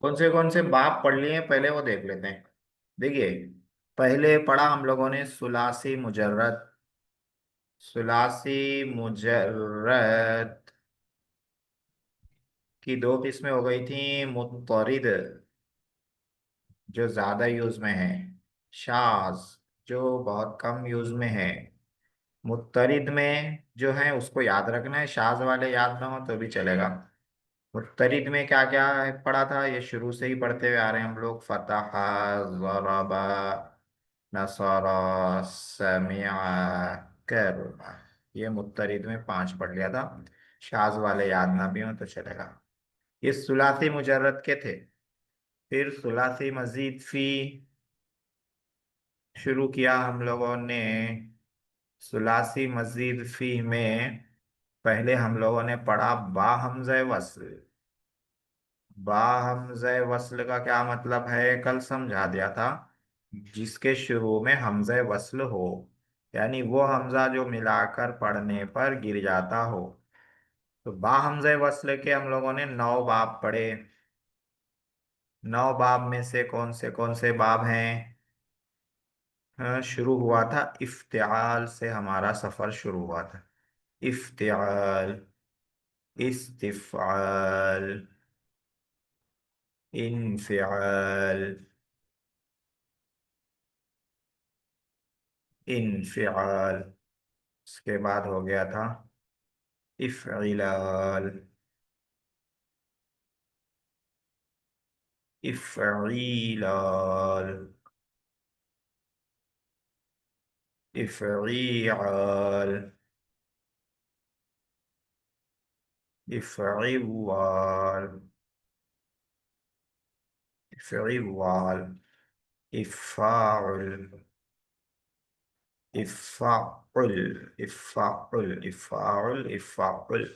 कौन से बाब पढ़ लिए हैं पहले वो देख लेते हैं। देखिए, पहले पढ़ा हम लोगों ने सुलासी मुजर्रद। सुलासी मुजर्रद की दो किस्में हो गई थी, मुत्तरिद जो ज्यादा यूज में है, शाज जो बहुत कम यूज में है। मुत्तरिद में जो है उसको याद रखना है, शाज वाले याद ना हो तो भी चलेगा। मुत्तरिद में क्या क्या पढ़ा था, ये शुरू से ही पढ़ते हुए आ रहे हैं हम लोग। फतह, ज़रबा, नसरा, समिआ, करमा। ये मुत्तरिद में पांच पढ़ लिया था। शाज वाले याद ना भी हो तो चलेगा। ये सुलासी मुजर्रद के थे। फिर सुलासी मजीद फी शुरू किया हम लोगों ने। सुलासी मजीद फी में पहले हम लोगों ने पढ़ा बा हमज़े वस्ल। बा हमज़े वस्ल का क्या मतलब है कल समझा दिया था। जिसके शुरू में हमज़े वस्ल हो, यानी वो हमजा जो मिलाकर पढ़ने पर गिर जाता हो। तो बा हमज़े वस्ल के हम लोगों ने नौ बाब पढ़े। नौ बाब में से कौन से बाब हैं? शुरू हुआ था इफ्तिआल से, हमारा सफर शुरू हुआ था। इफ्तिआल, इस्तिफ़ाल, इनफिआल, इनफिआल। उसके बाद हो गया था इफ़इलाल, इफ़ईलाल, इफ़ईआल, इफ़ईवाल, इफ़ईवाल, इफ़ाउल, इफ़ाउल, इफ़ाउल, इफ़ाउल, इफ़ाउल।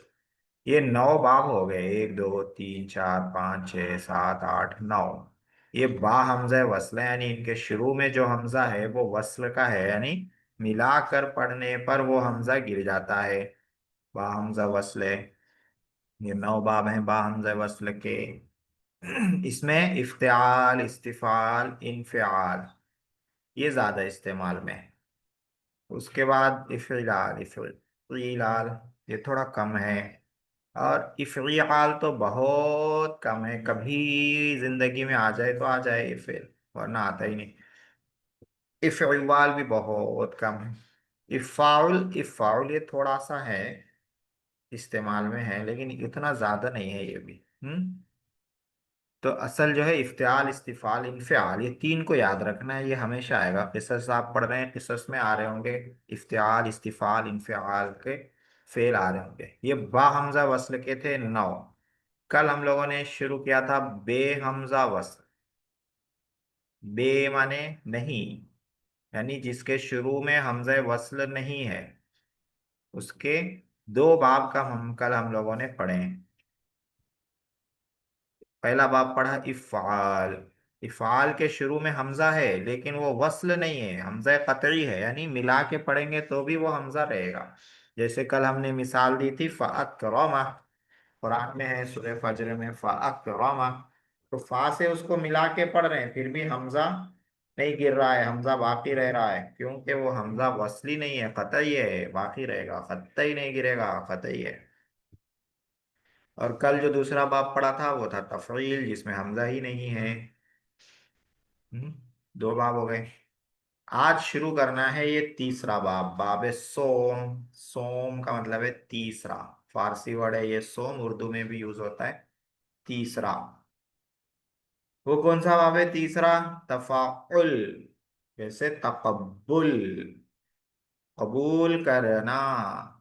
ये नौ बाब हो गए, एक दो तीन चार पाँच छः सात आठ नौ। ये बा हमजा वस्ल है, यानी इनके शुरू में जो हमजा है वो वस्ल का है, यानी मिलाकर पढ़ने पर वो हमजा गिर जाता है। बा हमजा वस्ल है। ये नौ बाब हैं बा हमजा वस्ल के। इसमें इफ्तिआल, इस्तिफाल, इनफिआल ये ज्यादा इस्तेमाल में है। उसके बाद इफ़िलाल, इफ़िलाल ये थोड़ा कम है। और इफ़ियाल तो बहुत कम है, कभी जिंदगी में आ जाए तो आ जाए ये फेल, वरना आता ही नहीं। इफ़ियाल भी बहुत कम है। इफ़ाउल, इफ़ाउल ये थोड़ा सा है, इस्तेमाल में है, लेकिन इतना ज्यादा नहीं है ये भी। तो असल जो है इफ्तियाल, इस्तिफाल, इनफियाल, ये तीन को याद रखना है, ये हमेशा आएगा। किसस आप पढ़ रहे हैं, किसस में आ रहे होंगे इफ्तियाल, इस्तिफाल, इनफियाल के फेल आ रहे होंगे। ये बा हमजा वस्ल के थे नौ। कल हम लोगों ने शुरू किया था बे हमजा वस्ल। बे माने नहीं, यानी जिसके शुरू में हमजा वस्ल नहीं है, उसके दो बाब का हम कल हम लोगों ने पढ़े हैं। पहला बाब पढ़ा इफ़ाल। इफ़ाल के शुरू में हमजा है लेकिन वो वस्ल नहीं है, हमजा कतई है, यानी मिला के पढ़ेंगे तो भी वो हमजा रहेगा। जैसे कल हमने मिसाल दी थी फ़अकरमा, कुरान में है सूरह फजर में फ़अकरमा। तो फा से उसको मिला के पढ़ रहे हैं फिर भी हमजा नहीं गिर रहा है, हमजा बाकी रह रहा है, क्योंकि वो हमजा वस्ली नहीं है, कतई है, बाकी रहेगा, कतई नहीं गिरेगा, कतई है। और कल जो दूसरा बाब पढ़ा था वो था तफरील, जिसमें हमजा ही नहीं है। हम्म, दो बाब हो गए। आज शुरू करना है ये तीसरा बाब, बाब सोम। सोम का मतलब है तीसरा, फारसी वर्ड है ये सोम, उर्दू में भी यूज होता है तीसरा। वो कौन सा बाब है तीसरा? तफाउल, जैसे तकब्बुल, कबूल करना,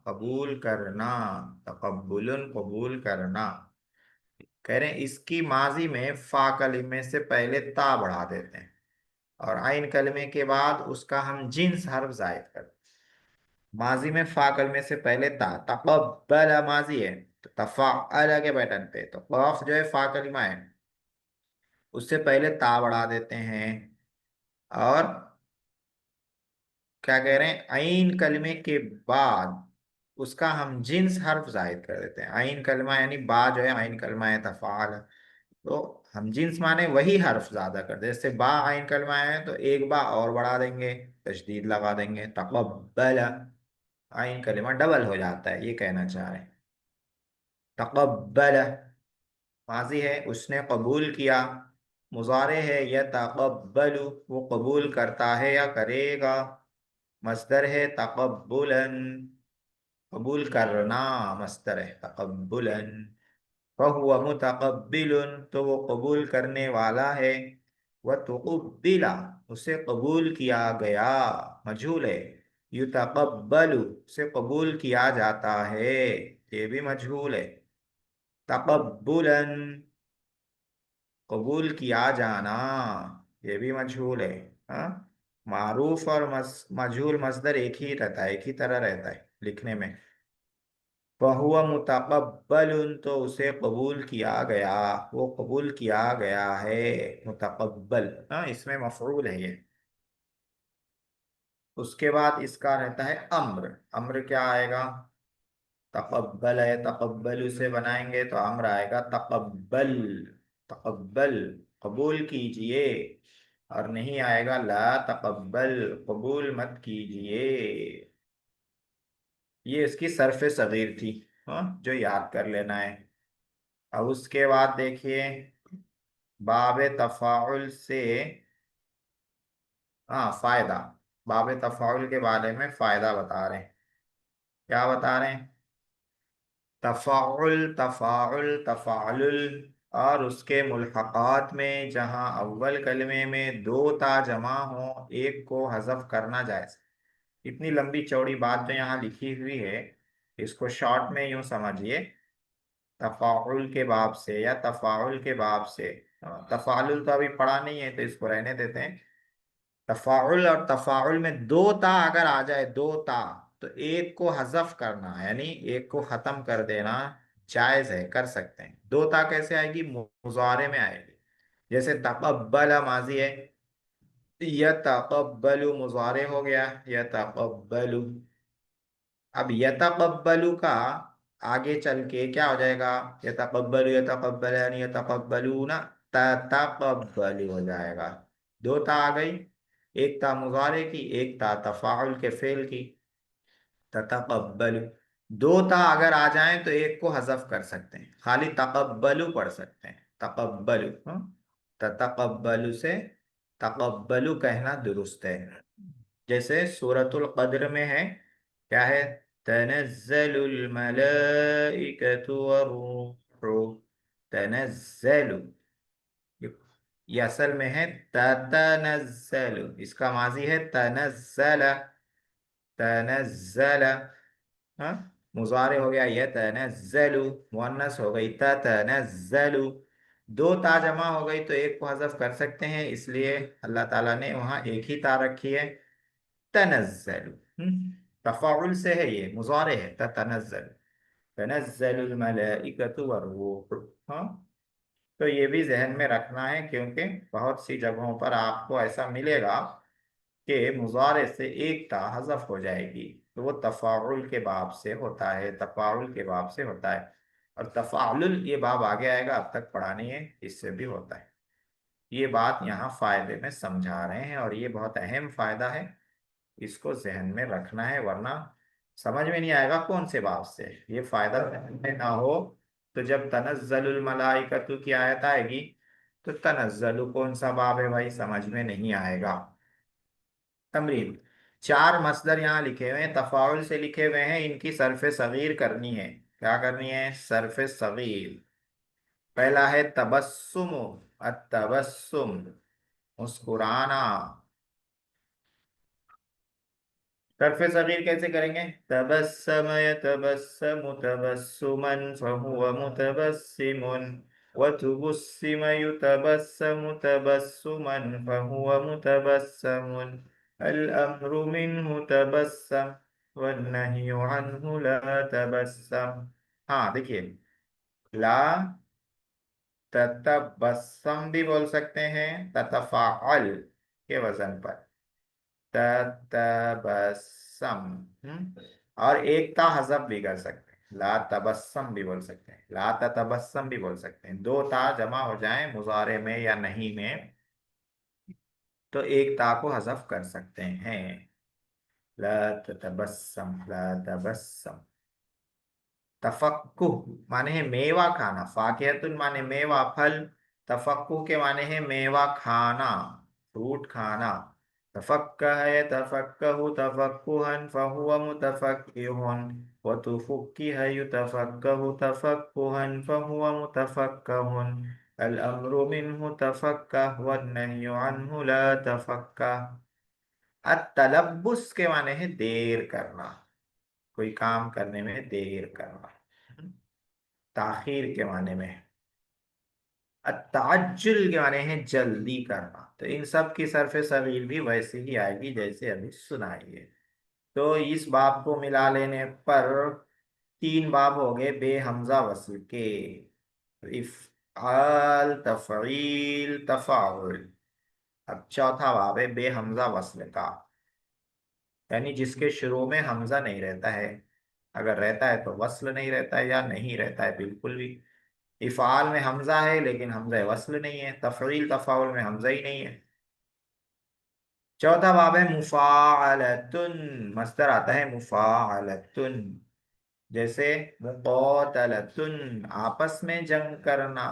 कबूल करना, तकब्बुलन कबूल करना। कह रहे हैं इसकी माजी में फा कलिमे से पहले ता बढ़ा देते हैं, और आइन कलमे के बाद उसका हम जिन्स हर्फ जायद करते हैं। माजी में फा कलमे से पहले ता, तक़ब्बल माजी है तो तफ़अल के पैटर्न पे, तो क़ाफ जो है फा कलिमा है, उससे पहले ता बढ़ा देते हैं। और क्या कह रहे हैं, आइन कलमे के बाद उसका हम जिन्स हर्फ जायद कर देते हैं। आइन कलमा यानी बा जो है आइन कलमा है तफ़ाल, تو ہم جنس مانے وہی حرف زیادہ کر دیں، جیسے با آئین کلمہ ہے تو ایک با اور بڑھا دیں گے، تشدید لگا دیں گے، تقبل آئین کلمہ ڈبل ہو جاتا ہے، یہ کہنا چاہ رہے ہیں۔ تقبل ماضی ہے، اس نے قبول کیا، مضارع ہے یتقبل، وہ قبول کرتا ہے یا کرے گا، مصدر ہے تقبلا، قبول کرنا مصدر ہے تقبلا، فهو متقبل، تو وہ قبول کرنے والا ہے، وتقبل اسے قبول کیا گیا، مجھول ہے، یتقبل اسے قبول کیا جاتا ہے، یہ بھی مجھول ہے، تقبلا قبول کیا جانا، یہ بھی مجھول ہے، ہاں؟ معروف اور مجھول مصدر ایک ہی رہتا ہے، ایک ہی طرح رہتا ہے لکھنے میں، فَهُوَ مُتَقَبَّلٌ تو اسے قبول کیا گیا، وہ قبول کیا گیا ہے، متقبل، ہاں اس میں مفعول ہے یہ۔ اس کے بعد اس کا رہتا ہے امر، امر کیا آئے گا؟ تقبل ہے، تقبل سے بنائیں گے تو امر آئے گا تقبل، تقبل قبول کیجئے، اور نہیں آئے گا لا تقبل قبول مت کیجئے، یہ اس کی صرف صغیر تھی، ہاں جو یاد کر لینا ہے۔ اب اس کے بعد دیکھیے باب تفاعل سے، ہاں فائدہ، باب تفاعل کے بارے میں فائدہ بتا رہے ہیں، کیا بتا رہے ہیں؟ تفاعل، تفاعل، تفاعل اور اس کے ملحقات میں جہاں اول کلمے میں دو تا جمع ہوں ایک کو حذف کرنا جائز۔ اتنی لمبی چوڑی بات جو یہاں لکھی ہوئی ہے اس کو شارٹ میں یوں سمجھیے، تفاعل کے باب سے یا تفاعل کے باب سے، تفاعل تو ابھی پڑھا نہیں ہے تو اس کو رہنے دیتے ہیں، تفاعل اور تفاعل میں دو تا اگر آ جائے، دو تا، تو ایک کو حذف کرنا یعنی ایک کو ختم کر دینا جائز ہے، کر سکتے ہیں۔ دو تا کیسے آئے گی؟ مضارع میں آئے گی، جیسے تقبل ماضی ہے، یتقبل مضارع ہو گیا، یتقبل، اب یتقبل کا آگے چل کے کیا ہو جائے گا؟ یتقبل، یتقبلان، یتقبلون، تتقبل ہو جائے گا، دو تا آ گئی، ایک تا مضارع کی، ایک تا تفاعل کے فعل کی، تتقبل، دو تا اگر آ جائیں تو ایک کو حذف کر سکتے ہیں، خالی تقبلو پڑھ سکتے ہیں، تقبلو، ہاں؟ تتقبل سے تقبلو کہنا درست ہے، جیسے سورۃ القدر میں ہے، کیا ہے؟ تنزل الملائکۃ والروح، تنزل، یہ اصل میں ہے تتنزل، اس کا ماضی ہے تنزل، تنزل، ہاں؟ مضارع ہو گیا یتنزل، مؤنث ہو گئی تتنزل، دو تا جمع ہو گئی تو ایک کو حذف کر سکتے ہیں، اس لیے اللہ تعالیٰ نے وہاں ایک ہی تا رکھی ہے، تنزل، تفاعل سے ہے، یہ مضارع ہے، تتنزل، تنزل الملائکۃ والروح، ہاں؟ تو یہ بھی ذہن میں رکھنا ہے، کیونکہ بہت سی جگہوں پر آپ کو ایسا ملے گا کہ مضارع سے ایک تا حذف ہو جائے گی، تو وہ تفاعل کے باب سے ہوتا ہے، تفاعل کے باب سے ہوتا ہے، اور تفاعل یہ باب آگے آئے گا، اب تک پڑھا نہیں ہے، اس سے بھی ہوتا ہے، یہ بات یہاں فائدے میں سمجھا رہے ہیں، اور یہ بہت اہم فائدہ ہے، اس کو ذہن میں رکھنا ہے، ورنہ سمجھ میں نہیں آئے گا کون سے باب سے، یہ فائدہ ذہن میں نہ ہو تو جب تنزل الملائکۃ کی آیت آئے گی تو تنزل کون سا باب ہے بھائی، سمجھ میں نہیں آئے گا۔ تمرین، چار مصدر یہاں لکھے ہوئے ہیں، تفاعل سے لکھے ہوئے ہیں، ان کی صرف صغیر کرنی ہے، کیا کرنی ہے؟ صرف صغیر۔ پہلا ہے تبسم، التبسم مسکرانا، صرف صغیر کیسے کریں گے؟ تبسم یتبسم تبسما فهو متبسم، وتبسم يتبسم تبسما فهو متبسم، الأمر منه تبسم والنهي عنه لا تبسم، ہاں دیکھیے، لا تتبسم بھی بول سکتے ہیں تتفاعل کے وزن پر، تتبسم، اور ایک تا حذف بھی کر سکتے ہیں، ला तबस्सम भी बोल सकते हैं, ला तबस्सम भी बोल सकते हैं। दो ता जमा हो जाएं मुजारे में या नहीं में तो एक ता को हजफ कर सकते हैं। ला तबस्सम, ला तबस्सम। तफक्कुह माने है मेवा खाना, फाकिहतुन माने मेवा फल, तफक्कुह के माने है मेवा खाना, फ्रूट खाना। तफक्कह यतफक्कहु तफक्कुहन फहुव मुतफक्किहुन, व तुफक्किह युतफक्कहु तफक्कुहन फहुव मुतफक्कहुन। अल अम्रु मिन्हु तफक्कह वन्नह्यु अन्हु ला तफक्कह। अतलब्बुस के माने है देर करना, कोई काम करने में देर करना। ताखीर के माने में। अत्ताज्जुल के माने हैं जल्दी करना। तो इन सब की सरफे सगीर भी वैसे ही आएगी जैसे अभी सुनाई है। तो इस बाब को मिला लेने पर तीन बाब हो गए बे हमजा वस्ल के। इफ़आल, तफ़ईल, तफ़ाउल। अब चौथा बाब है बे हमजा वस्ल का, यानी जिसके शुरू में हमजा नहीं रहता है। अगर रहता है तो वस्ल नहीं रहता है, या नहीं रहता है बिल्कुल भी। इफ़ाल में हमजा है लेकिन हमजा वस्ल नहीं है, तफ़ईल तफ़ाउल में हमजा ही नहीं है। चौथा बाब है मुफ़ाअलतुन, मस्दर आता है मुफ़ाअलतुन। जैसे मुक़ातलतुन, आपस में जंग करना,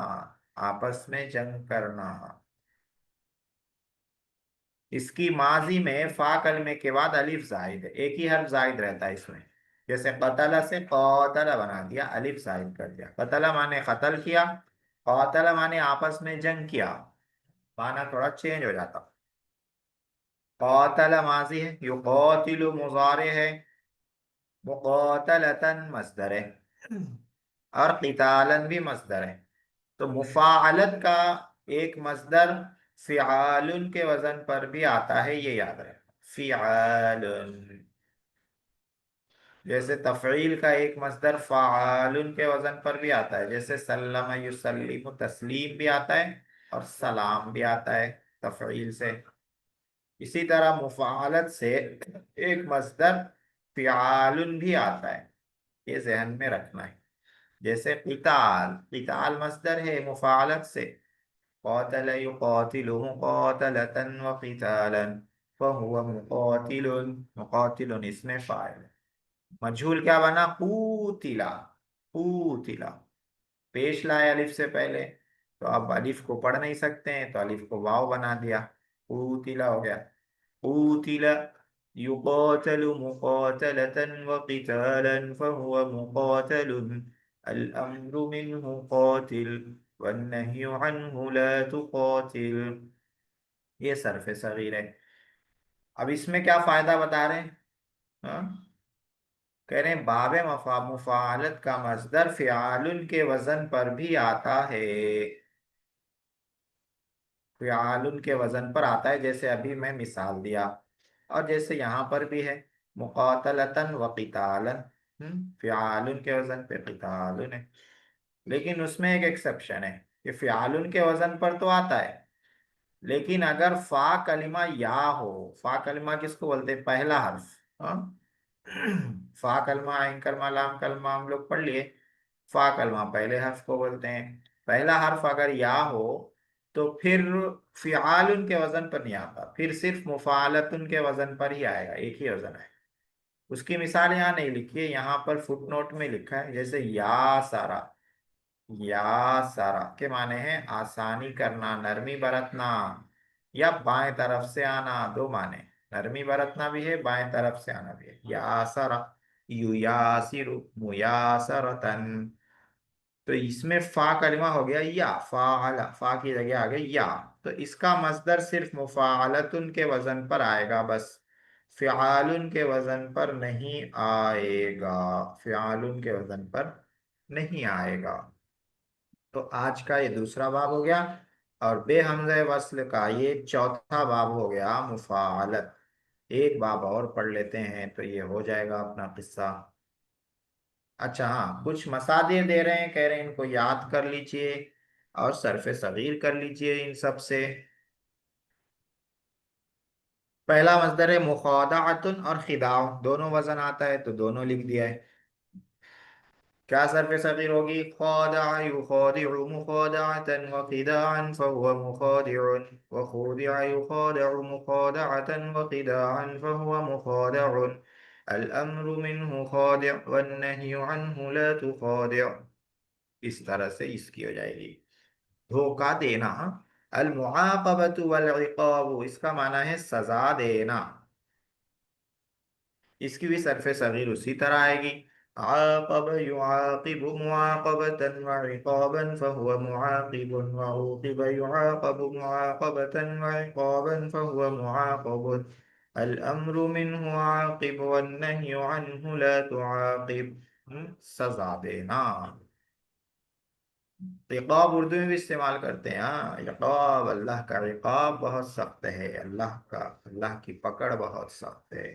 आपस में जंग करना। इसकी माजी में फा कलमे के बाद अलिफ जायद है, एक ही हर्फ जायद रहता है इसमें। जैसे कतला से कौतला बना दिया, अलिफ जायद कर दिया। कतला माने कत्ल किया, कौतला माने आपस में जंग किया, माना थोड़ा चेंज हो जाता। कौतला माजी है, युकौतिलु मुजारे है, मुकौतलतन मस्दर है, और क़ितालन भी मस्दर है। तो मुफाअलत का एक मस्दर फ़िआलुन के वजन पर भी आता है, ये याद रखना, फ़िआलुन। जैसे तफ़ईल का एक मस्दर फ़ाअलुन के वजन पर भी आता है, जैसे सल्लम युसल्लिमु, तस्लीम भी आता है और सलाम भी आता है तफ़ईल से। इसी तरह मुफाअलत से एक मस्दर फ़िआलुन भी आता है, ये ज़हन में रखना है। जैसे क़िताल, क़िताल मस्दर है मुफाअलत से, क़ातल युक़ातिलु मुक़ातलतन व क़ितालन फ़हुव मुक़ातिलुन, मुक़ातिलुन इसमें फ़ाइल है। मजहूल क्या बना, क़ूतिला, क़ूतिला। पेश लाए अलिफ से पहले, तो अब अलिफ को पढ़ नहीं सकते हैं तो अलिफ को वाव बना दिया, क़ूतिला हो गया। क़ूतिला युक़ातलु मुक़ातलतन व क़ितालन फ़हुव मुक़ातलुन, अल अम्रु मिन्हु क़ातिल वन्नह्यु अन्हु ला तुक़ातिल। ये सरफ़े सगीर है। अब इसमें क्या फायदा बता रहे हैं? हाँ? कह रहे हैं बाबे मुफाअलत का मस्दर फ़िआलुन के वजन पर भी आता है, फ़िआलुन के वजन पर आता है, जैसे अभी मैं मिसाल दिया। और जैसे यहाँ पर भी है मुक़ातलतन व क़ितालन, फ़िआलुन के वजन पे क़ितालुन है। लेकिन उसमें एक एक्सेप्शन है कि फ़िआलुन के वजन पर तो आता है, लेकिन अगर फा कलिमा या हो, फा कलिमा किसको बोलते हैं, पहला हर्फ। हाँ? फा कलमा, आइन कलमा, लाम कलमा हम लोग पढ़ लिए। फा कलमा पहले हर्फ को बोलते हैं। पहला हर्फ अगर या हो तो फिर फिआलुन के वजन पर नहीं आता, फिर सिर्फ मुफालतुन के वजन पर ही आएगा, एक ही वजन है। उसकी मिसाल यहाँ नहीं लिखी है, यहाँ पर फुट नोट में लिखा है। जैसे या सारा, या सारा के माने हैं आसानी करना, नरमी बरतना, या बाएं तरफ से आना, दो माने। नरमी बरतना भी है, बाएं तरफ से आना भी है। या सारा, युयासिरु, मुयासरतन। तो इसमें फा कलिमा हो गया या, फाअला, फा की जगह आ गई या। तो इसका मस्दर सिर्फ मुफाअलतुन के वजन पर आएगा बस, फ़िआलुन के वजन पर नहीं आएगा, फ़िआलुन के वजन पर नहीं आएगा। तो आज का ये दूसरा बाब हो गया, और बेहमज़े वस्ल का ये चौथा बाब हो गया मुफाअलत। एक बाब और पढ़ लेते हैं तो ये हो जाएगा अपना किस्सा। अच्छा हाँ, कुछ मसादिर दे रहे हैं, कह रहे हैं इनको याद कर लीजिए और सरफे सगीर कर लीजिए इन सब से। पहला मस्दर है मुखादाअतुन और खिदाउ, दोनों वजन आता है तो दोनों लिख दिया है। क्या सरफ सगीर होगी? खादा युखादिउ मुखादअतन व खिदाअन फहुव मुखादिउन व खुदिअ युखादिउ मुखादअतन व खिदाअन फहुव मुखादिउन अल अम्रु मिन्हु खादिअ वन नह्यु अन्हु ला तुखादिअ। इस तरह से इसकी हो जाएगी, धोखा देना। अल मुआक़बतु वल इक़ाबु, इसका माना है सजा देना। इसकी भी सरफे सगीर उसी तरह आएगी। आक़ब युआक़िबु मुआक़बतन व इक़ाबन फहुव मुआक़िबुन व उक़िब युआक़बु मुआक़बतन व इक़ाबन फहुव मुआक़िबुन अल अम्रु मिन्हु आक़िब वन नह्यु अन्हु ला तुआक़िब। सजा देना। इक़ाब उर्दू में भी इस्तेमाल करते हैं। हाँ, इक़ाब, अल्लाह का इक़ाब बहुत सख्त है, अल्लाह की पकड़ बहुत सख्त है।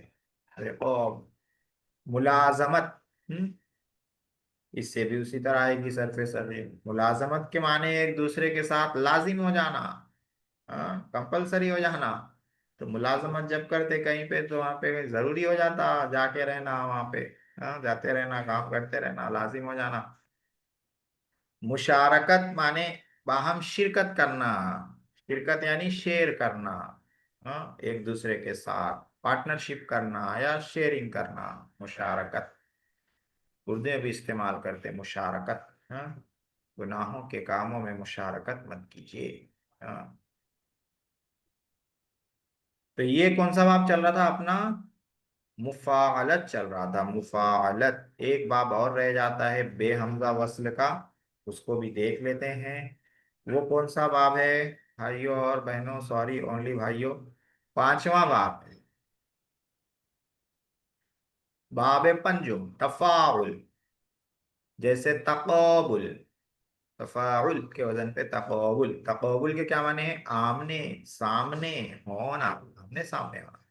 इक़ाब। मुलाजमत, इससे भी उसी तरह आएगी सरफे सगीर। मुलाजमत के माने एक दूसरे के साथ लाजिम हो जाना, हाँ, कंपलसरी हो जाना। तो मुलाजमत जब करते कहीं पे तो वहां पे जरूरी हो जाता जाके रहना वहां पे, हाँ, जाते रहना, काम करते रहना, लाजिम हो जाना। मुशारकत माने बाहम शिरकत करना, शिरकत यानी शेयर करना, हाँ, एक दूसरे के साथ पार्टनरशिप करना या शेयरिंग करना, मुशारकत। उर्दू में भी इस्तेमाल करते हैं मुशारकत, हाँ। गुनाहों के कामों में मुशारकत मत कीजिए, हाँ। तो ये कौन सा बाब चल रहा था अपना? मुफाअलत चल रहा था, मुफाअलत। एक बाब और रह जाता है बेहमजा वस्ल का, उसको भी देख लेते हैं। वो कौन सा बाब है भाइयों और बहनों? सॉरी, ओनली भाइयों। पांचवा बाब है, बाब पंजुम, तफाउल। जैसे तकाबुल, तफाउल के वजन पे तकाबुल। तकाबुल के क्या माने हैं? आमने सामने होना, आमने सामने होना,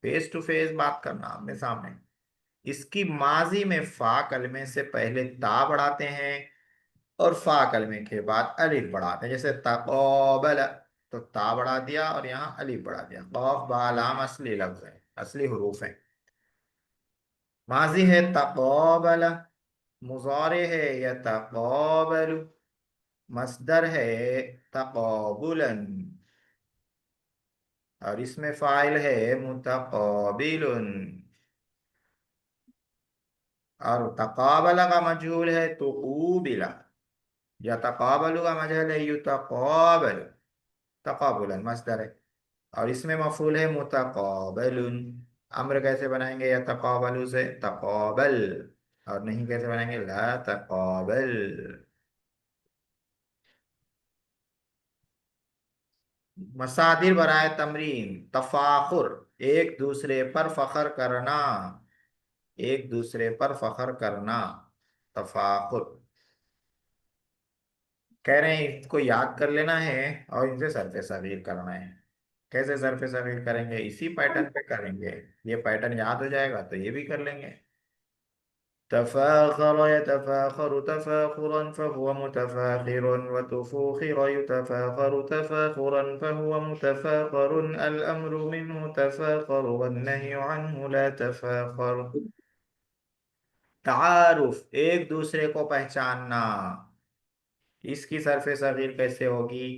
फेस टू फेस बात करना, आमने सामने। इसकी माजी में फा कलमे से पहले ता बढ़ाते हैं और फा कलमे के बाद अलिफ बढ़ाते हैं। जैसे तक़ाबल, तो ता बढ़ा दिया और यहाँ अलिफ बढ़ा दिया। क़ाफ बा लाम असली लफ्ज है, असली हरूफ है। माजी है तक़ाबल, मुज़ारे है यतक़ाबलु, मस्दर है तक़ाबुलन, और इसमें फाइल है मुतक़ाबिलुन। और तक़ाबल का मजहूल है तुक़ूबिला, यतक़ाबलु का मजहूल है युतक़ाबल, तक़ाबुलन मस्दर है। और इसमें मफूल है मुतक़ाबलुन। अम्र कैसे बनाएंगे? यतक़ाबलु से तक़ाबल, और नहीं कैसे बनाएंगे? ला तक़ाबल। मसादिर बराए तमरीन, तफाखुर, एक दूसरे पर फखर करना, एक दूसरे पर फखर करना, तफाखुर। कह रहे हैं इसको याद कर लेना है और इनसे सरफे सगीर करना है। कैसे सरफे सगीर करेंगे? इसी पैटर्न पे करेंगे। ये पैटर्न याद हो जाएगा तो ये भी कर लेंगे। तफाखर यतफाखरु तफाखुरन फहुव मुतफाखिरुन व तुफूखिर युतफाखरु तफाखुरन फहुव मुतफाखरुन अल अम्रु मिन्हु तफाखरु वन्नह्यु अन्हु ला तफाखर। तारुफ, एक दूसरे को पहचानना। इसकी सरफे सगीर कैसे होगी?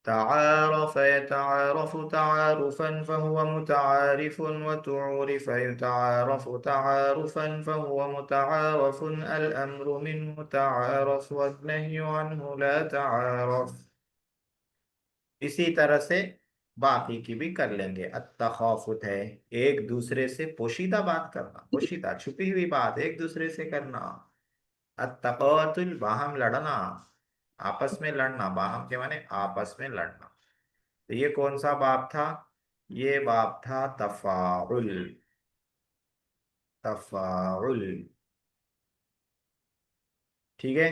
تعارف يتعارف تعارفا فهو متعارف وتعورف يتعارف تعارفا فهو متعارف الأمر منه تعارف والنهي عنه لا تعارف। इसी तरह से बाकी की भी कर लेंगे। अत्तखाफुत है एक दूसरे से पोशीदा बात करना, पोशीदा छुपी हुई बात एक दूसरे से करना। अत्तक़ातुल बाहम लड़ना, आपस में लड़ना, बाहम के माने आपस में लड़ना। तो ये कौन सा बाब था? ये बाब था तफाउल, तफाउल। ठीक है।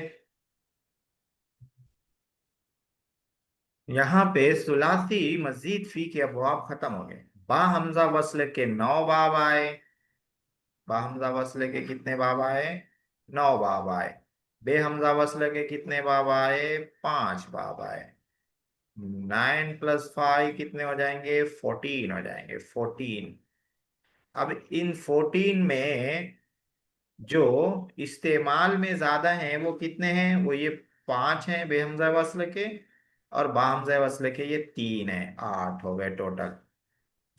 यहाँ पे सुलासी मजीद फी के अबवाब खत्म हो गए। बा हमजा वस्ल के 9 बाब आए। बा हमजा वस्ल के कितने बाब आए? 9 बाब आए। बे हमजा वस्ल के कितने बाब आए? 5 बाब आए। 9 + 5 कितने हो जाएंगे? 14 हो जाएंगे, 14। अब इन 14 में जो इस्तेमाल में ज्यादा हैं वो कितने हैं, वो ये 5 हैं बेहमजा वस्ल के, और बाहमजा वस्ल के ये 3 हैं, 8 हो गए टोटल।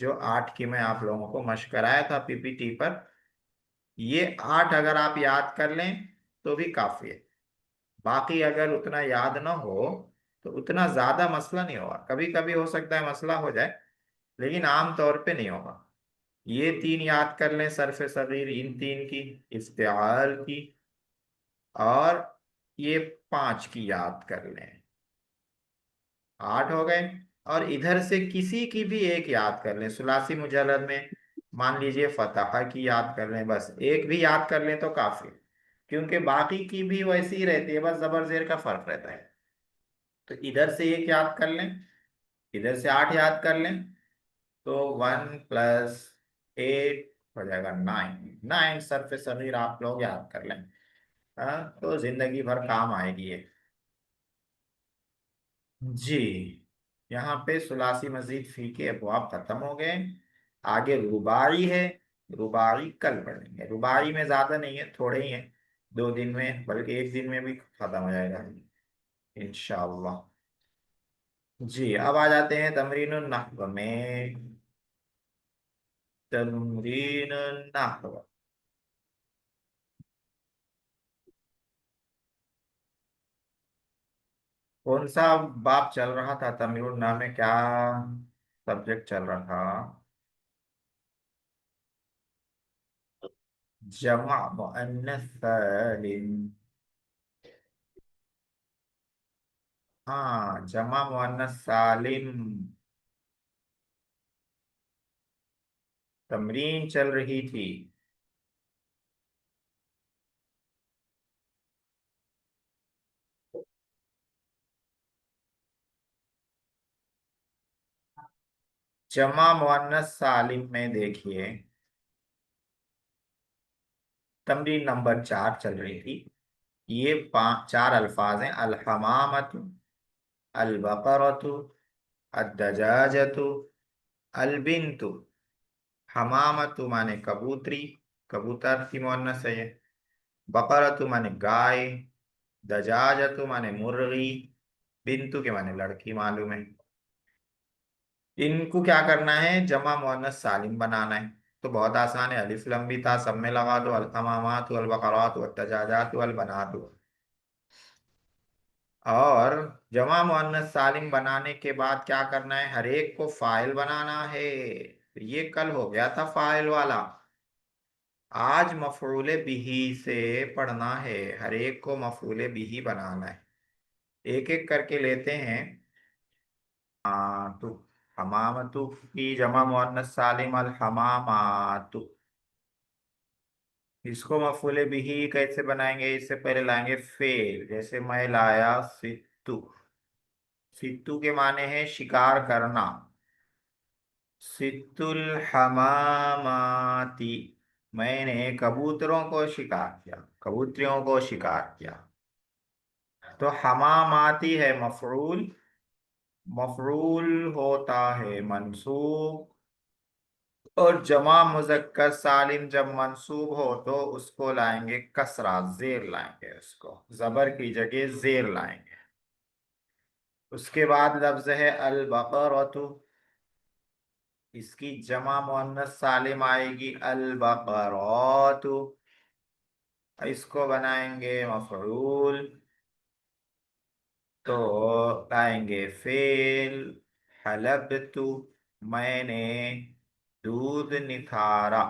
जो 8 की मैं आप लोगों को मशक कराया था पीपीटी पर, ये 8 अगर आप याद कर लें तो भी काफी है। बाकी अगर उतना याद ना हो तो उतना ज्यादा मसला नहीं होगा, कभी कभी हो सकता है मसला हो जाए, लेकिन आम तौर पे नहीं होगा। ये 3 याद कर लें, सरफे सगीर इन 3 की, इफ्तिआल की, और ये 5 की याद कर लें, 8 हो गए। और इधर से किसी की भी एक याद कर लें, सुलासी मुजल्लद में मान लीजिए फतहा की याद कर लें, बस एक भी याद कर लें तो काफी, क्योंकि बाकी की भी वैसी ही रहती है, बस जबर जेर का फर्क रहता है। तो इधर से एक याद कर लें, इधर से 8 याद कर लें, तो 1 + 8 हो जाएगा 9। 9 सरफे सगीर आप लोग याद कर लें। हाँ, तो जिंदगी भर काम आएगी ये। जी, यहाँ पे सुलासी मजीद फी के अबवाब खत्म हो गए। आगे रुबाई है। रुबाई कल पढ़ेंगे, रुबाई में ज्यादा नहीं है, थोड़े ही हैं, 2 दिन में, बल्कि एक दिन में भी खत्म हो जाएगा इंशाअल्लाह। जी, अब आ जाते हैं तमरीन नहव में। तमरीन नहव, कौन सा बाब चल रहा था तमरीन नहव में, क्या सब्जेक्ट चल रहा था? जमा मुअन्नस सालिम। हाँ, जमा मुअन्नस सालिम, तमरीन चल रही थी। जमा मुअन्नस सालिम में देखिए, तमरीन नंबर 4 चल रही थी। ये 4 अल्फाज हैं, अल हमामतु, अल बकरतु, अद्दजाजतु, अल बिन्तु। हमामतु माने कबूतरी, कबूतर की मुअन्नस है ये। बकरतु माने गाय, दजाजतु माने मुर्गी, बिन्तु के माने लड़की मालूम है। इनको क्या करना है, जमा मुअन्नस सालिम बनाना है। तो बहुत आसान है, अलिफ लम भी था, सब में लगा दो, अल हमामातु अल बकरातु अत तजाजातु अल बनातु। और जमा मुअन्नस सालिम बनाने के बाद क्या करना है, हर एक को फाइल बनाना है। ये कल हो गया था फाइल वाला, आज मफऊले बिही से पढ़ना है, हर एक को मफऊले बिही बनाना है। एक एक करके लेते हैं। तो हमामतु की जमा मुअन्नस सालिम अल हमामातु, इसको मफूले बिही कैसे बनाएंगे, इससे पहले लाएंगे फेल, जैसे मैं लाया सित्तू। सित्तू के माने हैं शिकार करना। सित्तुल हमामाती, मैंने कबूतरों को शिकार किया, कबूतरियों को शिकार किया। तो हमामाती है मफरूल, मफरूल होता है मंसूब। और जमा मुजक्कर सालिम जब मंसूब हो तो उसको लाएंगे कसरा, जेर लाएंगे, उसको जबर की जगह जेर लाएंगे। उसके बाद लफ्ज है अल बकरतु, इसकी जमा मुअन्नस सालिम आएगी अल बकरतु, इसको बनाएंगे मफरूल। तो लाएंगे फेल, हलबतु, मैंने दूध निथारा,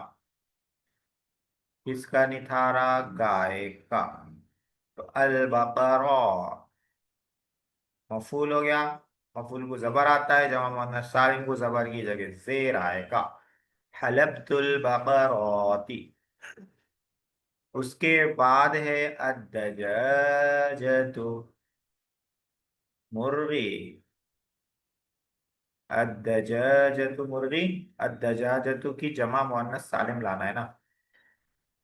किसका निथारा, गाय का। तो अल बकरा मफूल हो गया, मफूल को जबर आता है, जमा मुअन्नस सालिम को जबर की जगह जेर आएगा, हलबतुल बकराती। उसके बाद है अद्दजाजतु, मुर्गी, अद्दजाजतु मुर्गी। अद्दजाजतु की जमा मुअन्नस सालिम लाना है ना,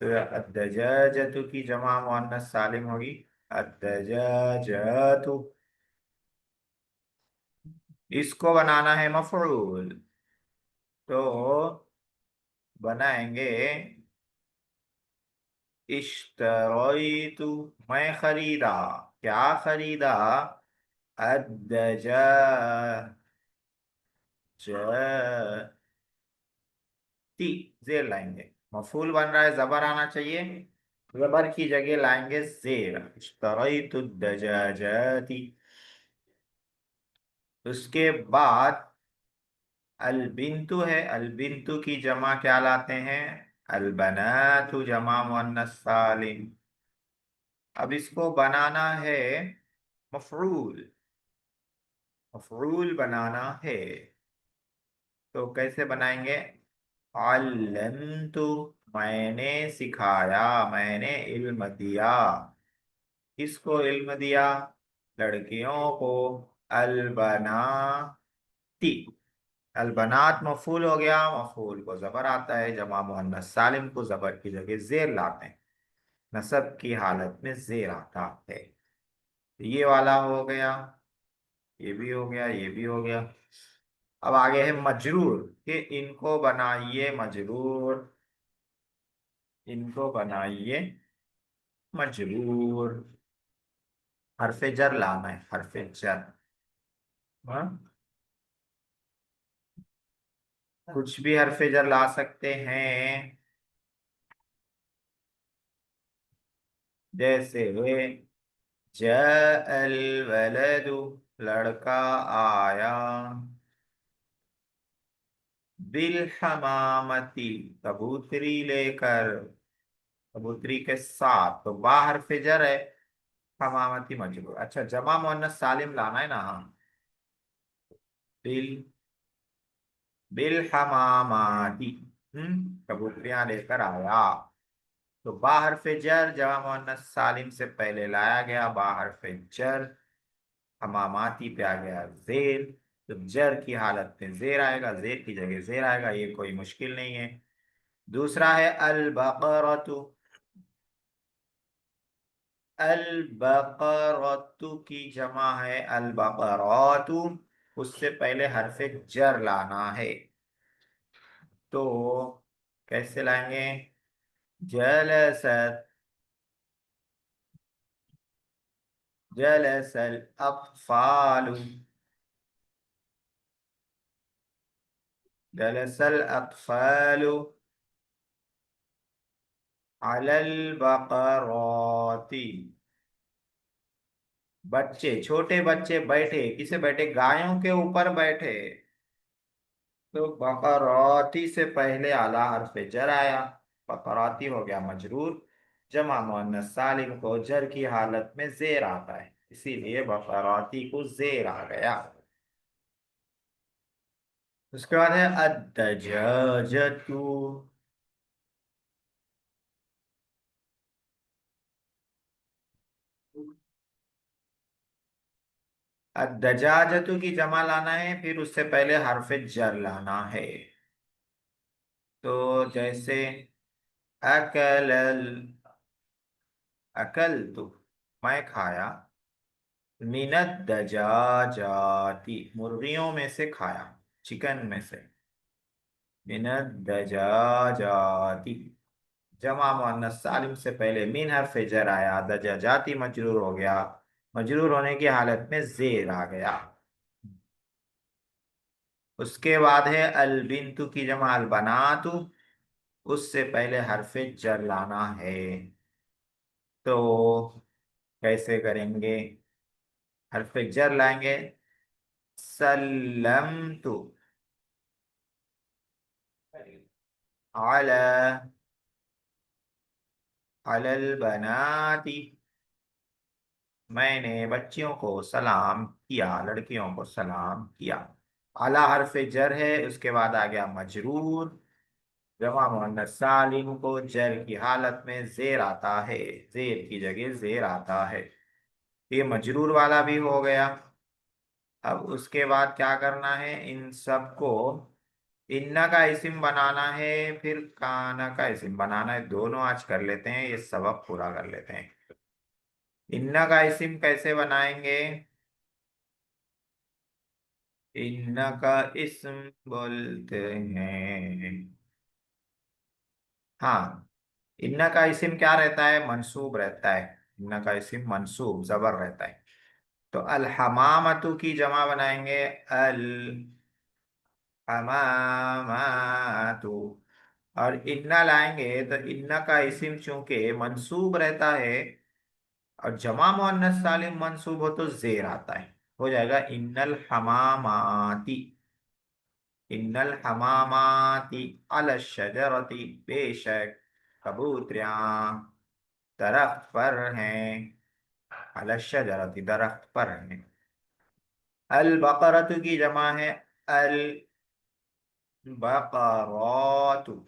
तो अद्दजाजतु की जमा मुअन्नस सालिम होगी अद्दजाजतु, इसको बनाना है मफरूल। तो बनाएंगे इश्तरैतु, मैं खरीदा। क्या खरीदा? अद्दजा ती, जेर लाएंगे। मफूल बन रहा है, जबर आना चाहिए। जबर की जगह लाएंगे जेर। इश्तरैतु दजाजाती। उसके बाद अलबिंतु है, अलबिंतु की जमा क्या लाते हैं? अलबनातु, जमा मुअन्नस सालिम। अब इसको बनाना है मफरूल, मफरूल बनाना है। तो कैसे बनाएंगे? अल्लमतु, मैंने सिखाया, मैंने इल्म दिया। किसको इल्म दिया? लड़कियों को। अलबनाती, अलबनात मफूल हो गया, मफूल को जबर आता है, जमा मुअन्नस सालिम को जबर की जगह जेर लाते हैं। नसब की हालत में जेर आता है। ये वाला हो गया, ये भी हो गया, ये भी हो गया। अब आगे है मजरूर, कि इनको बनाइए मजरूर, इनको बनाइए मजरूर। हरफे जर लाना है, हरफे जर। हाँ, कुछ भी हरफे जर ला सकते हैं। जैसे जअल वलदु, लड़का आया। बिल हमामती, कबूतरी लेकर, कबूतरी के साथ। तो बाहर फिजर है, हमामती मजबूर। अच्छा, जमा मुअन्नस सालिम लाना है ना। हाँ, बिल, बिल हमामाती, कबूतरियां लेकर आया। तो बाहर फिजर जमा मुअन्नस सालिम से पहले लाया गया, बाहर फिजर। हमामाती पे आ गया जेर। तो जर की हालत में जेर आएगा, जेर की जगह जेर आएगा, ये कोई मुश्किल नहीं है। दूसरा है अल बकरतु, अल बकरतु की जमा है अल बकरतु। उससे पहले हरफ जर लाना है। तो कैसे लाएंगे? जलसत, जलसल अतफालु, जलसल अतफालु अलल बकराती। बच्चे, छोटे बच्चे बैठे, किसे बैठे? गायों के ऊपर बैठे। तो बकराती से पहले आला हर्फ जर आया, बकराती हो गया मजरूर। जमा मुअन्नस सालिम को जर की हालत में जेर आता है, इसीलिए बकराती को जेर आ गया। उसके बाद है अद्दजाजतु, अद्दजाजतु की जमा लाना है, फिर उससे पहले हर्फ जर लाना है। तो जैसे अकल, अकल तो मैं खाया। मिनत दजाजाती, मुर्गियों में से खाया, चिकन में से। मिनत दजाजाती, जमा मुअन्नस सालिम से पहले मिन हर्फ जर आया, दजाजाती मजरूर हो गया, मजरूर होने की हालत में जेर आ गया। उसके बाद है अल बिंतु की जमा अल बनातु। उससे पहले हरफ जर लाना है। तो कैसे करेंगे? हरफ जर लाएंगे। सल्लम तो अला, अलल बनाती, मैंने बच्चियों को सलाम किया, लड़कियों को सलाम किया। आला हरफ जर है, उसके बाद आ गया मजरूर। जमा मुअन्नस सालिम को जर की हालत में जेर आता है, जेर की जगह जेर आता है। ये मजरूर वाला भी हो गया। अब उसके बाद क्या करना है? इन सबको इन्ना का इस्म बनाना है, फिर काना का इस्म बनाना है। दोनों आज कर लेते हैं, ये सबक पूरा कर लेते हैं। इन्ना का इस्म कैसे बनाएंगे? इन्ना का इस्म बोलते हैं, हाँ, इन्ना का इस्म क्या रहता है, मंसूब रहता है। इन्ना का इस्म मंसूब जबर रहता है। तो अल हमामतु की जमा बनाएंगे अल हमामातु। और इन्ना लाएंगे तो इन्ना का इस्म चूंकि मंसूब रहता है और जमा मुअन्नस सालिम मंसूब हो तो जेर आता है। हो जाएगा इन्नल हमामाती। इन्नल हमामाती अल शजरती, बेशक कबूतरियां दरख्त पर हैं। अल शजरती, दरख्त पर हैं। अल बकरतु की जमा है अल बकरातु।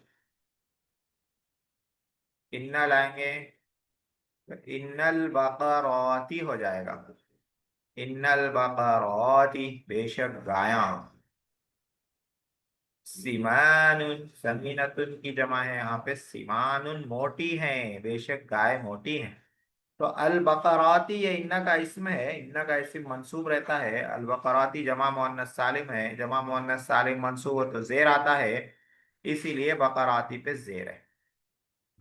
इन्ना लाएंगे तो इन्नल बकराती हो जाएगा। इन्नल बकराती, बेशक गायां। सीमानुन, समीनतुन की जमा है यहाँ पे सीमानुन, मोटी है, बेशक गाय मोटी है। तो अल बकराती ये इन्ना का इसम है। इन्ना का इसम मंसूब रहता है। अल बकराती जमा मुअन्नस सालिम है। जमा मुअन्नस सालिम मंसूब हो तो जेर आता है, इसीलिए बकराती पे जेर है।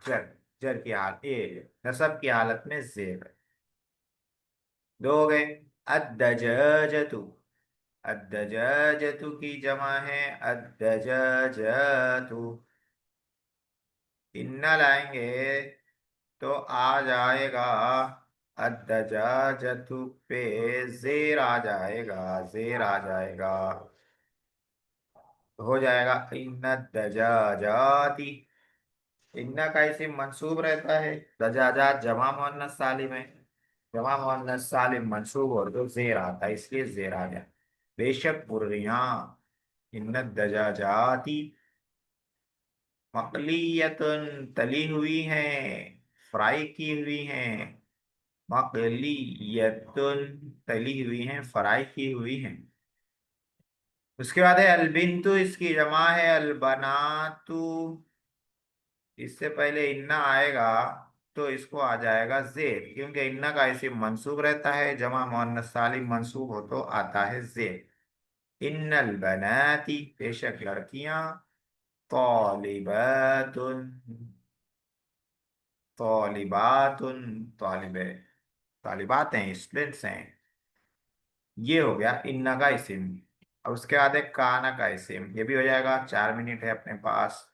जर, जर की हालत ये नसब की हालत में जेर है। दो हो गए। अद्दजाजतु। अद्दजाजतु की जमा है अद्दजाजतु। इन्ना लाएंगे तो आ जाएगा अद्दजाजतु पे जेर आ जाएगा, जेर आ जाएगा। हो जाएगा इन्ना दजाजाती। इन्ना का इसी मंसूब रहता है। दजाजात जमा मुअन्नस सालिम है। जमा मुअन्नस सालिम मंसूब और तो जेर आता है, इसलिए जेर आ गया। बेशक मुर्गियां। इन्ना दजाजाती मकलियतुन, तली हुई हैं, फ्राई की हुई हैं। मकलियतुन, तली हुई हैं, फ्राई की हुई हैं। उसके बाद है अलबिंतु, इसकी जमा है अलबनातु। इससे पहले इन्ना आएगा तो इसको आ जाएगा जेर, क्योंकि इन्ना का इस्म मंसूब रहता है। जमा मुअन्नस सालिम मंसूब हो तो आता है जेर। इन्नल बनाती, बेशक लड़कियां। तौलिबातुन, तौलिबातुन, तौलिबे, तालिबात हैं, स्टूडेंट्स हैं। ये हो गया इन्ना का इस्म। अब उसके बाद है काना का इस्म। ये भी हो जाएगा, 4 मिनट है अपने पास।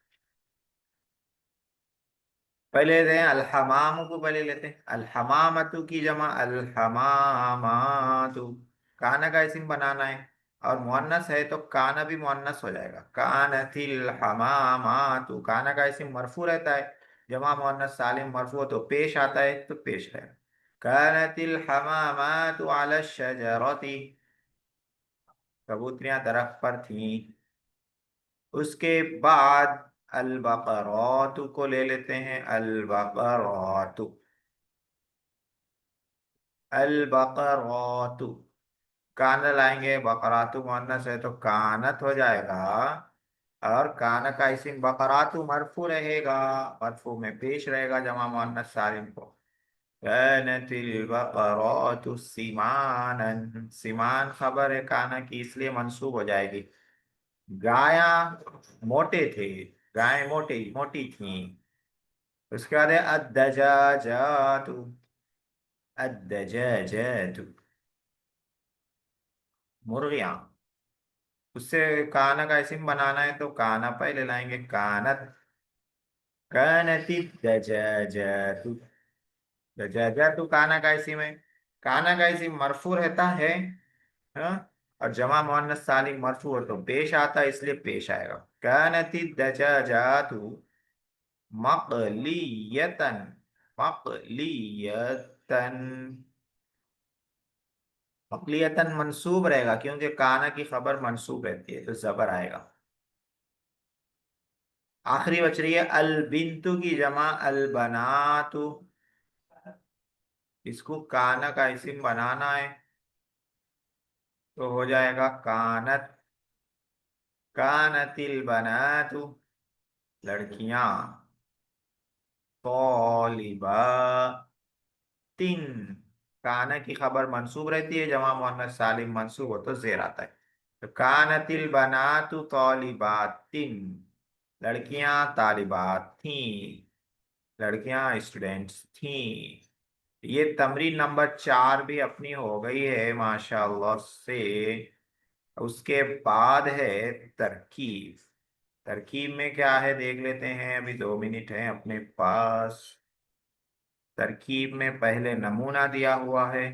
पहले लेते हैं अलहमाम को, पहले लेते हैं अलहमामतु की जमा अलहमामातु। काना का इस्म बनाना है और मुअन्नस है तो काना भी मुअन्नस हो जाएगा। कानतिल हमामातु, काना का इस्म मरफू रहता है। जमा मुअन्नस सालिम मरफू हो तो पेश आता है, तो पेश है। कानतिल हमामातु अला शजरती, कबूतरियां दरख्त पर थीं। उसके बाद अल बकरातु को ले लेते हैं। अल बकरातु, अल बकरातु। कान लाएंगे, बकरातु मुअन्नस है तो कानत हो जाएगा। और कान का इस्म बकरातु मरफू रहेगा, मरफू में पेश रहेगा जमा मुअन्नस सालिम को। कानतिल बकरातु सीमानन, सीमान खबर है काना की, इसलिए मंसूब हो जाएगी। गाया मोटे थे, गाय मोटी मोटी थी। उसके बाद है अद्दजाजातु। अद्दजाजातु, मुर्गियां। उससे काना का इस्म बनाना है तो काना पहले लाएंगे। कानत, कानति दजाजातु। दजाजातु काना का इस्म है। काना का इस्म मरफू रहता है। हाँ? और जमा मुअन्नस सालिम मरफू हो तो पेश आता है, इसलिए पेश आएगा। कानति दजाजातु मकलियतन, मकलियतन। मकलियतन मंसूब रहेगा क्योंकि काना की खबर मंसूब रहती है तो जबर आएगा। आखिरी बच रही है अल बिंतु की जमा अल बनातु। इसको काना का इस्म बनाना है तो हो जाएगा कानत, कानतिल बनातु, लड़कियां। तौलिबातिन, काना की खबर मंसूब रहती है, जमा मुअन्नस सालिम मंसूब हो तो जेर आता है। तो कानतिल बनातु तौलिबातिन, लड़कियां तालिबात थीं। लड़कियां स्टूडेंट्स थी। ये तमरीन नंबर 4 भी अपनी हो गई है माशाल्लाह से। उसके बाद है तरकीब। तरकीब में क्या है देख लेते हैं, अभी 2 मिनट है अपने पास। तरकीब में पहले नमूना दिया हुआ है।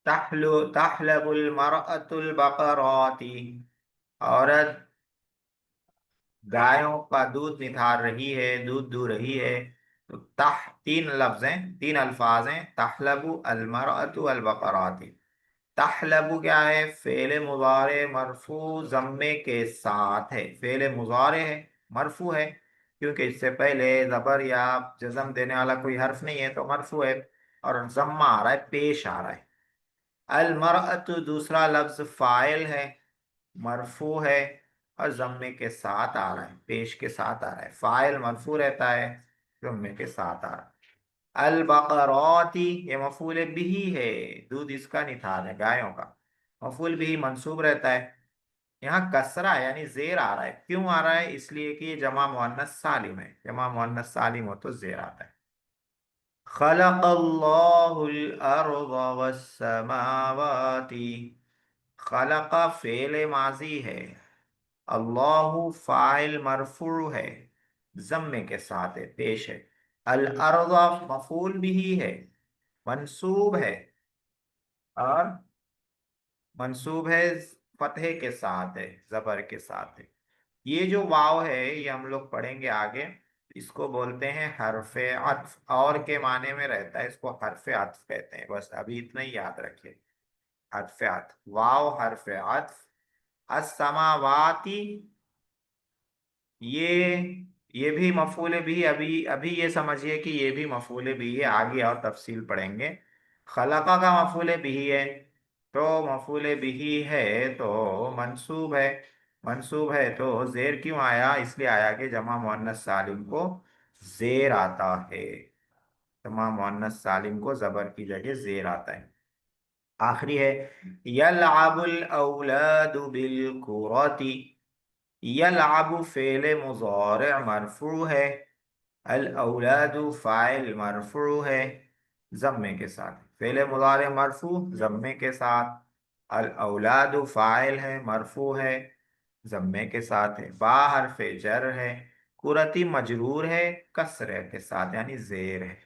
तहलबुल मरअतुल बकराती। औरत गायों का दूध निथार रही है, दूध दूह रही है। तो तह तीन लफ्ज हैं, तीन अल्फाज हैं, तहलबु अल मरअतु अल बकराती। तहलबु क्या है, फेले मुजारे मरफू जम्मे के साथ है। फेले मुजारे है, मरफू है, क्योंकि इससे पहले जबर या जज्म देने वाला कोई हर्फ नहीं है तो मरफू है। और जम्मा आ रहा है, पेश आ रहा है। अल मरअतु दूसरा लफ्ज फाइल है, मरफू है, और जम्मे के साथ आ रहा है, पेश के साथ आ रहा है। फाइल मरफू रहता है, जम्मे के साथ आ रहा है। अल बकरौती ये मफूल बिही है, दूध इसका निथार है, गायों का। मफूल बिही मंसूब रहता है। यहाँ कसरा यानी जेर आ रहा है, क्यों आ रहा है, इसलिए कि ये जमा मुअन्नस सालिम है। जमा मुअन्नस सालिम हो तो जेर आता है। खलक़ल्लाहुल अर्ज़ वस्समावाति। खलक़ा फ़ेल माज़ी है, अल्लाहु फ़ाइल मरफू है, ज़म्मे के साथ है, पेश है। अल अर्ज़ मफूल बिही है, मंसूब है, और मंसूब है फतहे के साथ है, जबर के साथ है। ये जो वाव है ये हम लोग पढ़ेंगे आगे। इसको बोलते हैं हरफे अत्फ, और के माने में रहता है, इसको हरफे अत्फ कहते हैं। बस अभी इतना ही याद रखिए। हरफे अत्फ, वाव हरफे अत्फ। अस्समावाती ये भी मफूल भी, अभी अभी ये समझिए कि ये भी मफूल भी है, आगे और तफसील पढ़ेंगे। खलका का मफूल बिही है, तो मफूल बिही है तो मंसूब है। मंसूब है तो जेर क्यों आया, इसलिए आया कि जमा मुअन्नस सालिम को जेर आता है। जमा मुअन्नस सालिम को जबर की जगह जेर आता है। आखिरी है यलअबुल औलादु बिल कुरती। यलअबु फेले मुजारे मरफू है, अल औलादु फाइल मरफू है, जम्मे के साथ। फेले मुजारे मरफू जम्मे के साथ। अल औलादु फाइल है, मरफू है, जम्मे के साथ है। बा हरफे जर है, कुरती मजरूर है, कसरे के साथ यानी जेर है।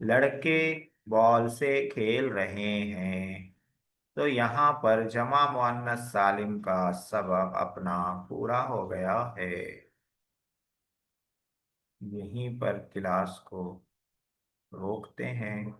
लड़के बॉल से खेल रहे हैं। तो यहाँ पर जमा मुअन्नस सालिम का सबक अपना पूरा हो गया है। यहीं पर क्लास को रोकते हैं।